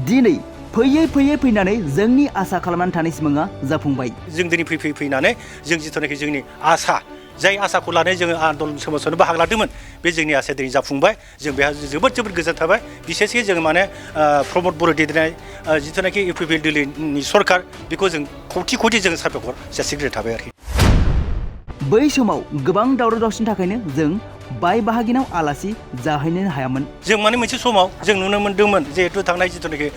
दिनै फैयै फैनानै जोंनि आसा खालामनानै थानाय सिमाङा जाफुंबाय। जों दिनै फैनानै जों जिथुनाखि जोंनि आसा जाय आसाखौ लानानै जोङो आन्दलन सोमावसाराव बाहागो लादोंमोन बे जोंनि आसाया दिनै जाफुंबाय। जों बेहा जोबोद गोजोननाय थाबाय। बिसेसकै जों माने प्रमद बर' दैदेननाय जिथुनाखि इउपिपिएल दिल्लीनि सरकार बेखौ जों खौथि जों साबायखर जासिग्रोनाय थाबाय आरोखि। बै समाव गोबां दावराव दावसिनि थाखायनो जों बाय बाहागिनाव आलासि जाहैनो हायामोन। जों माने मोनसे समाव जों नुनो मोन्दोंमोन जिहेतु थांनाय जिथुनाखि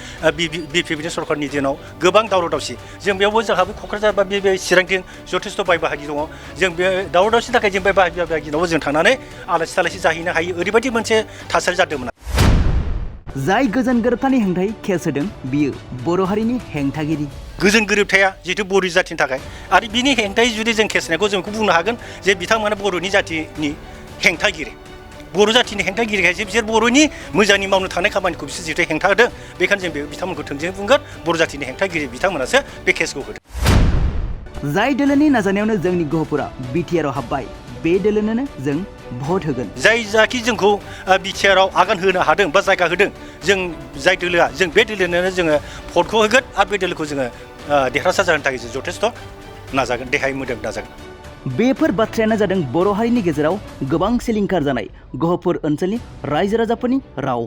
बिपिपिनि सरकारनि दिनाव गोबां दावराव दावसि जों बेयावबो जोंहाबो क'क्राझार बा बे चिरांथिं जथेस्थ' बाय बाहागि दङ। जों बे दावराव दावसिनि थाखाय जों बाय बाहागिनावबो जों थांनानै आलासि थालासि जाहैनो हायो ओरैबायदि मोनसे थासारि जादोंमोन। जाय गोजोन गोरोबथानि हेंथायै केस होदों बियो बर' हारिनि हेंथागिरि। गोजोन गोरोबथाया जिहेतु बर' जाथिनि थाखाय आरो बिनि हेंथायै जुदि जों केस होनायखौ जों बेखौ बुंनो हागोन जे बिथांमोना बर'नि जाथिनि हेंथागिरि। बर' जाथिनि हेंथागिरिखायसो बिसोर बर'नि मोजांनि मावनो थांनाय खामानिखौ बिसोर जिहेतु हेंथा होदों बेखायनो जों बिथांमोनखौ थोंजोङै बुंगोन बर' जाथिनि हेंथागिरि बिथांमोनासो बे केसखौ होदों। जाय दोलोनि नाजानायावनो जोंनि गहपुरा बिटिआरआव हाबबाय बे दोलोनोनो जों भट होगोन। जायखि जोंखौ बिटिआरआव आगान होनो हादों बा जायगा होदों जों जाय दोलोआ जों बे दोलोनोनो जोङो भटखौ होगोन आरो बे दोलोखौ जोङो देरहासार जानो थाखाय जों जथेस्थ' नाजागोन देहाय मोदोम नाजागोन। बेफोर बाथ्रायानो जादों बर' हारिनि गेजेराव गोबां सिलिंखार जानाय गहपुर ओनसोलनि रायजो राजाफोरनि राव।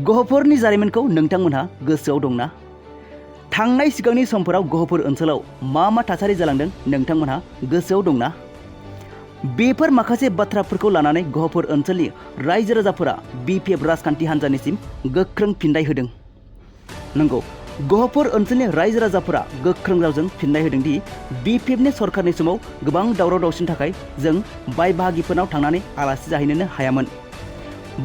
गहपुरनि जारिमिनखौ नोंथांमोनहा गोसोआव दंना? थांनाय सिगांनि समफोराव गहपुर ओनसोलाव मा थासारि जालांदों नोंथांमोनहा गोसोआव दंना? बेफोर माखासे बाथ्राफोरखौ लानानै गहपुर ओनसोलनि रायजो राजाफोरा बिपिएफ राजखान्थि हान्जानिसिम गोख्रों फिननाय होदों। नंगौ, गहपुर ओनसोलनि रायजो राजाफोरा गोख्रों रावजों फिननाय होदों दि बिपिएफनि सरकारनि समाव गोबां दावराव दावसिनि थाखाय जों बाय बाहागिफोरनाव थांनानै आलासि जाहैनोनो हायामोन।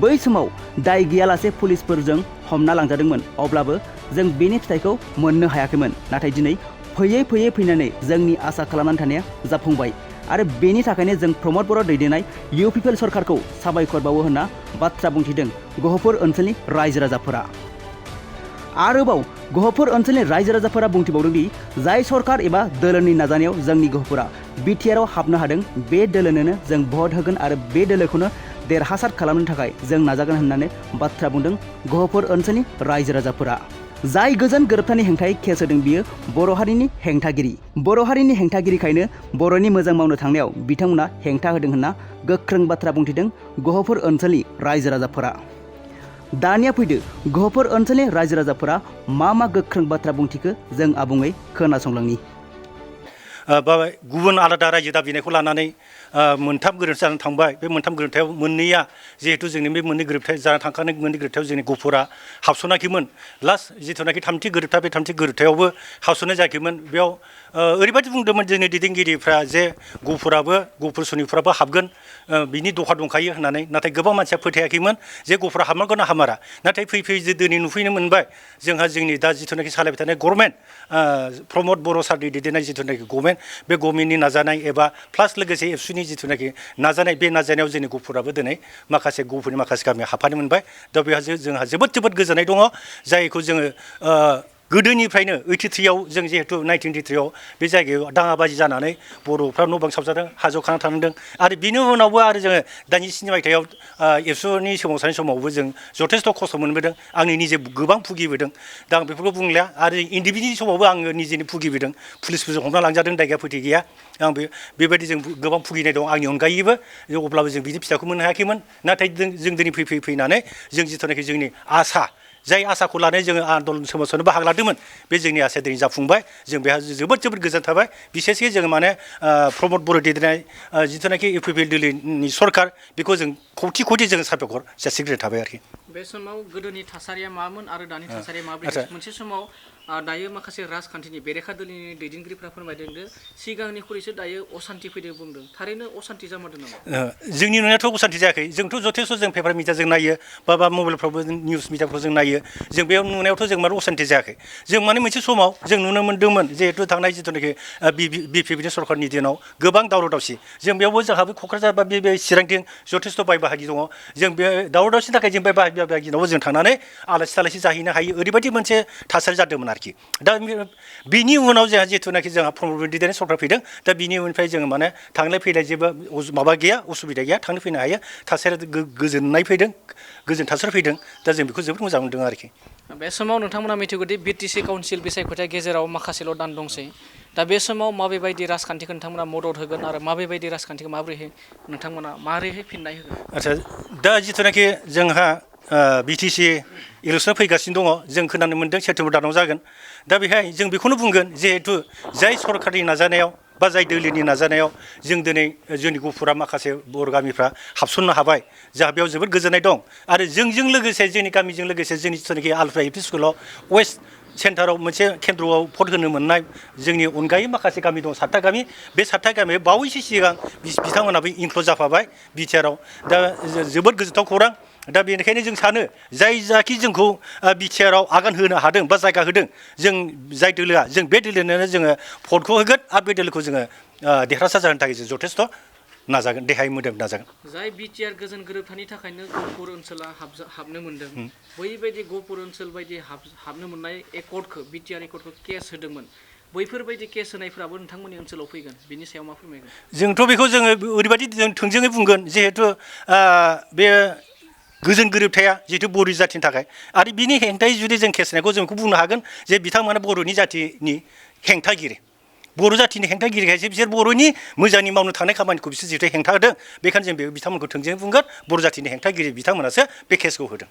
बै समाव दाय गैयालासे पुलिसफोरजों हमना लांजादोंमोन अब्लाबो जों बेनि फिथाइखौ मोननो हायाखैमोन। नाथाय दिनै फैयै फैनानै जोंनि आसा खालामनानै थानाया जाफुंबाय आरो बेनि थाखायनो जों प्रमद बर' दैदेननाय इउपिपिएल सरकारखौ साबायखर बावो होनना बाथ्रा बुंथिदों गहपुर ओनसोलनि रायजो राजाफोरा। आरोबाव गहपुर ओनसोलनि रायजो राजाफोरा बुंथिबावदों दि जाय सरकार एबा दोलोनि नाजानायाव जोंनि गहपुरा बिटिआरआव हाबनो हादों बे दोलोनोनो जों भट होगोन आरो बे दोलोखौनो देरहासार खालामनो थाखाय जों नाजागोन होननानै बाथ्रा बुंदों गहपुर ओनसोलनि रायजो राजाफोरा। जाय गोजोन गोरोबथानि हेंथायै केस होदों बियो बर' हारिनि हेंथागिरि। बर' हारिनि हेंथागिरिखायनो बर'नि मोजां मावनो थांनायाव बिथांमोना हेंथा होदों होनना गोख्रों बाथ्रा बुंथिदों गहपुर ओनसोलनि रायजो राजाफोरा। दानिया फैदो गहपुर ओनसोलनि रायजो राजाफोरा मा गोख्रों बाथ्रा बुंथिखो जों आबुङै खोनासंलांनि। गुबुन आलादा रायजो दाबिनायखौ लानानै मोनथाम गोरोन्थि जानानै थांबाय। बे मोनथाम गोरोन्थियाव मोननैया जिहेतु जोंनि बे मोननै गोरोन्थि जानानै थांखानाय मोननै गोरोन्थियाव जोंनि गहपुरा हाबसनाखैमोन। लास्ट जिथुनाखि थामथि गोरोन्थि बे थामथि गोरोन्थियावबो हाबसननाय जायाखैमोन। बेयाव ओरैबायदि बुंदोंमोन जोंनि दैदेनगिरिफ्रा जे गहपुर सनिफ्राबो हाबगोन बिनि दखा दंखायो होननानै। नाथाय गोबां मानसिया फोथायाखैमोन जे गहपुरा हाबमारगोन ना हामारा। नाथाय फैयै दिनै नुफैनो मोनबाय जोंहा जोंनि दा जिथुनाखि सालायबाय थानाय गभर्नमेन्ट प्रमद बर' सारनि दैदेननाय जिथुनाखि गभर्नमेन्ट बे गभर्नमेन्टनि नाजानाय एबा प्लास लोगोसे एबसुनि जिथुनाखि नाजानाय बे नाजानायाव जोंनि गहपुराबो दिनै गहपुरनि माखासे गामियाव हाबफानो मोनबाय। दा बेहा जोंहा जोबोद गोजोननाय दङ। जायखौ जोङो गोदोनिफ्रायनो 83आव जों जिहेतु 1983आव बे जायगायाव दाङाबाजि जानानै बर'फ्रा न' बां सावजादों हाजोआव खाना थानांदों आरो बिनि उनावबो आरो जोङो 87 मायथाइयाव एबसुनि सोमावसारनाय समावबो जों जथेस्थ' खस्थ' मोनबोदों। आंनि निजे गोबां भुगिबोदों। दा आं बेफोरखौ बुंलिया आरो इन्डिभिजुवेलनि समावबो आङो निजेनि भुगिबोदों। पुलिसफोरजों हमना लांजादों दाय गैया फोथै गैया। आं बेबायदि जों गोबां भुगिनाय दं आंनि अनगायैबो। अब्लाबो जों बिनि फिथाइखौ मोननो हायाखैमोन। नाथाय जों दिनै फैनानै जों जिथुनाखि जोंनि आसा जाय आसाखौ लानानै जोङो आन्दलन सोमावसाराव बाहागो लादोंमोन बे जोंनि आसाया दिनै जाफुंबाय। जों बेहा जोबोद गोजोननाय थाबाय। बिसेसकै जोङो माने प्रमद बर' दैदेननाय जिथुनाखि इउपिपिएल दिल्लीनि सरकार बेखौ जों खौथि जोङो साबायखर जासिग्रोनाय थाबाय आरोखि। बे समाव गोदोनि थासारिया मामोन आरो दानि थासारिया माबोरै? मोनसे समाव दायो माखासे राजखान्थिनि बेरेखा दोलोनि दैदेनगिरिफ्रा फोरमायदों सिगांनिख्रुइसो दायो असान्ति फैदों बुंदों थारैनो असान्ति जामारदों नामा? जोंनि नुनायाथ' असान्ति जायाखै जोंथ' जथेस्थ' जों पेपार मिडिया जों नायो बा मबाइलफ्रावबो निउस मिडियाखौ जों नायो जों बेयाव नुनायावथ' जों माने असान्ति जायाखै जों माने मोनसे समाव जों नुनो मोन्दोंमोन जिहेतु थांनाय जिथुनाखि बिपिपिनि सरकारनि दिनाव गोबां दावराव दावसि जों बेयावबो जोंहाबो क'क्राझार बा बे चिरांथिं जथेस्थ' बाय बाहागि दङ जों बे दावराव दावसिनि थाखाय जों बाय बाहागिनावबो जों थांनानै आलासि तालासि जाहैनो हायो ओरैबायदि मोनसे थासारि जादोंमोन आरोखि दा बिनि उनाव जोंहा जिथुनाखि जोंहा प्रमद दैदेननाय सरकार फैदों दा बिनि उननिफ्राय जोङो माने थांलाय फैलाय जेबो माबा गैया उसुबिदा गैया थांनो फैनो हायो थासारिया गोजोननाय फैदों गोजोन थासारि फैदों दा जों बेखौ जोबोद मोजां मोनदों आरोखि बे समाव नोंथांमोना मिथिगौदि बिटिसि काउन्सिल बिसायख'थिया गेजेराव माखासेल' दान दंसै दा बे समाव माबेबायदि राजखान्थिखौ नोंथांमोना मदद होगोन आरो माबेबायदि राजखान्थिखौ माबोरैहाय नोंथांमोना माबोरैहाय फिननाय होगोन आदसा दा जिथुनाखि जोंहा बिटिसि इलेक्सन फैगासिनो दङ जों खोनानो मोन्दों सेप्तेम्बर दानाव जागोन दा बेहाय जों बेखौनो बुंगोन जिहेतु जाय सरकारनि नाजानायाव बा जाय दोलोनि नाजानायाव जों दिनै जोंनि गुफुरा माखासे बर' गामिफ्रा हाबसननो हाबाय जोंहा बेयाव जोबोद गोजोननाय दं आरो जोंजों लोगोसे जोंनि गामिजों लोगोसे जोंनि जिथुनाखि आलफ्रा एल पि स्कुलाव वेस्ट सेन्टाराव मोनसे केन्द्रआव भट होनो मोननाय जोंनि अनगायै माखासे गामि दं 7टा गामि बे 7टा गामियाव बावैसो सिगां बिथांमोनाबो इनक्लुड जाफाबाय बिटिआरआव दा जोबोद गोजोनथाव खौरां दा बेनिखायनो जों सानो जाय जाखि जोंखौ बिटिआरआव आगान होनो हादों बा जायगा होदों जों जाय दोलोआ जों बे दोलोनो जोङो भटखौ होगोन आरो बे दोलोखौ जोङो देरहासार जाहोनो थाखाय जों जथेस्थ' नाजागोन देहाय मोदोम नाजागोन जाय बिटिआर गोजोन गोरोबथानि थाखायनो गहपुर ओनसोला हाबनो मोन्दों बैबायदि गहपुर ओनसोल बायदि हाबनो मोननाय एकर्डखौ बिटिआर एकर्डखौ केस होदोंमोन बैफोरबायदि केस होनायफ्राबो नोंथांमोननि ओनसोलाव फैगोन बिनि सायाव मा फोरमायगोन जोंथ' बेखौ जोङो ओरैबायदि जों थोंजोङै बुंगोन जिहेतु बे गोजोन गोरोबथाया जिहेतु बर' जाथिनि थाखाय आरो बिनि हेंथायै जुदि जों केस होनायखौ जों बेखौ बुंनो हागोन जे बिथांमोना बर'नि जाथिनि हेंथागिरि बर' जाथिनि हेंथागिरिखायसो बिसोर बर'नि मोजांनि मावनो थांनाय खामानिखौ बिसोर जिहेतु हेंथा होदों बेखायनो जों बिथांमोनखौ थोंजोङै बुंगोन बर' जाथिनि हेंथागिरि बिथांमोनासो बे केसखौ होदों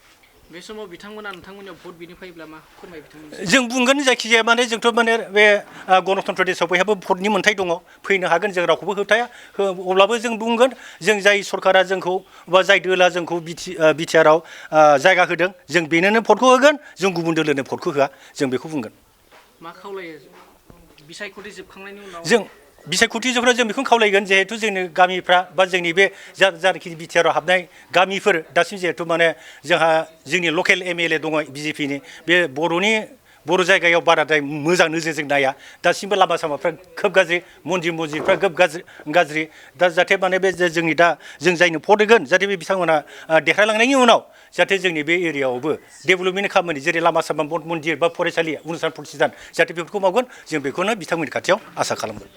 बे समाव बिथांमोना नोंथांमोननियाव भट बिनो फैब्ला मा फोरमाय बिथांमोन जों बुंगोन जायखिजाया माने जोंथ' माने बे गणतन्त्र देशआव बयहाबो भटनि मोन्थाय दङ फैनो हागोन जों रावखौबो होबथाया अब्लाबो जों बुंगोन जों जाय सरकारा जोंखौ बा जाय दोला जोंखौ बिटिआरआव जायगा होदों जों बेनोनो भटखौ होगोन जों गुबुन दोलोनो भटखौ होआ जों बेखौ बुंगोन मा खावलायो बिसायख'थि जोबखांनायनि उनाव जों बिसायख'थि जोबग्रा जों बेखौनो खावलायगोन जिहेतु जोंनि गामिफ्रा बा जोंनि बे जायखि बिटिआरआव हाबनाय गामिफोर दासिम जिहेतु माने जोंहा जोंनि लकेल एमएलए दङ बिजेपिनि बे बर' जायगायाव बाराद्राय मोजां नोजोरजों नाया दासिमबो लामा सामाफ्रा खोब गाज्रि मन्दिरफ्रा खोब गाज्रि दा जाहाथे माने बे जोंनि दा जों जायनो भट होगोन जाहाथे बे बिथांमोना देरहालांनायनि उनाव जाहाथे जोंनि बे एरियायावबो डेभेलपमेन्टनि खामानि जेरै लामा सामा मन्दिर बा फरायसालि अनुस्थान प्रतिष्ठान जाहाथे बेफोरखौ मावगोन जों बेखौनो बिथांमोननि खाथियाव आसा खालामगोन